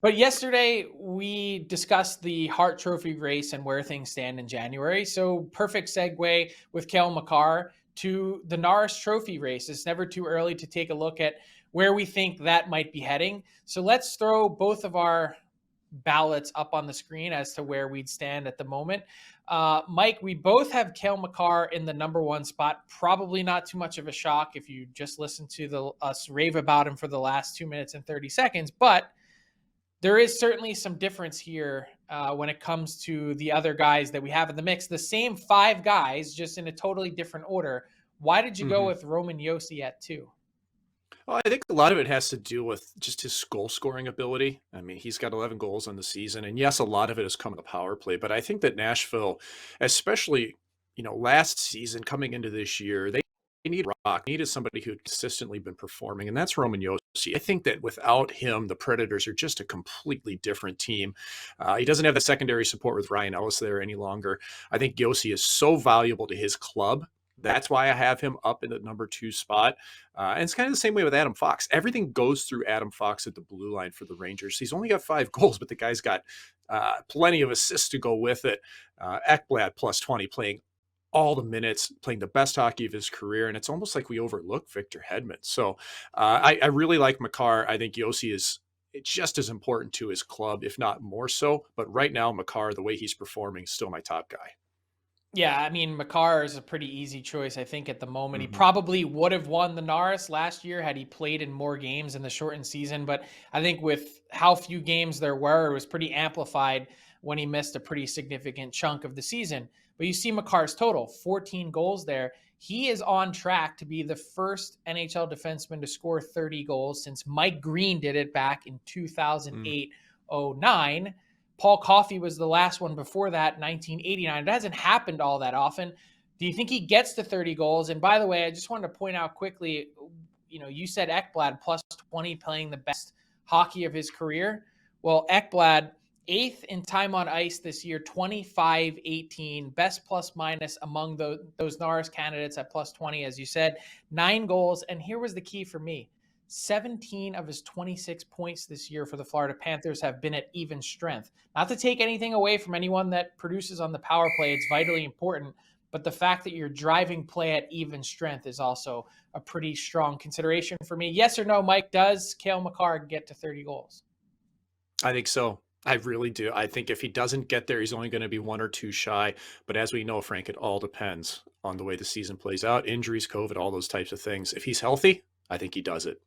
But yesterday we discussed the Hart Trophy race and where things stand in January. So perfect segue with Cale Makar to the Norris Trophy race. It's never too early to take a look at where we think that might be heading. So let's throw both of our ballots up on the screen as to where we'd stand at the moment. Mike, we both have Cale Makar in the number one spot. Probably not too much of a shock if you just listened to us rave about him for the last 2 minutes and 30 seconds. But there is certainly some difference here when it comes to the other guys that we have in the mix. The same five guys, just in a totally different order. Why did you go Mhm. with Roman Yossi at two? Well, I think a lot of it has to do with just his goal scoring ability. I mean, he's got 11 goals on the season, and yes, a lot of it has come in the power play. But I think that Nashville, especially last season coming into this year, they need rock. Needed somebody who had consistently been performing, and that's Roman Josi. I think that without him, the Predators are just a completely different team. He doesn't have the secondary support with Ryan Ellis there any longer. I think Josi is so valuable to his club. That's why I have him up in the number two spot. And it's kind of the same way with Adam Fox. Everything goes through Adam Fox at the blue line for the Rangers. He's only got 5 goals, but the guy's got plenty of assists to go with it. Ekblad plus 20, playing all the minutes, playing the best hockey of his career. And it's almost like we overlook Victor Hedman. So I really like Makar. I think Yossi is just as important to his club, if not more so. But right now, Makar, the way he's performing, is still my top guy. Yeah, I mean, Makar is a pretty easy choice, I think, at the moment. He Hmm. probably would have won the Norris last year had he played in more games in the shortened season. But I think with how few games there were, it was pretty amplified when he missed a pretty significant chunk of the season. But you see Makar's total 14 goals there. He is on track to be the first NHL defenseman to score 30 goals since Mike Green did it back in 2008 09. Paul Coffey was the last one before that, 1989. It hasn't happened all that often. Do you think he gets to 30 goals? And by the way, I just wanted to point out quickly, you said Ekblad plus 20 playing the best hockey of his career. Well, Ekblad, eighth in time on ice this year, 25-18, best plus minus among those Norris candidates at plus 20, as you said, 9 goals. And here was the key for me. 17 of his 26 points this year for the Florida Panthers have been at even strength. Not to take anything away from anyone that produces on the power play, it's vitally important. But the fact that you're driving play at even strength is also a pretty strong consideration for me. Yes or no, Mike, does Cale Makar get to 30 goals? I think so. I really do. I think if he doesn't get there, he's only going to be one or two shy. But as we know, Frank, it all depends on the way the season plays out, injuries, COVID, all those types of things. If he's healthy, I think he does it.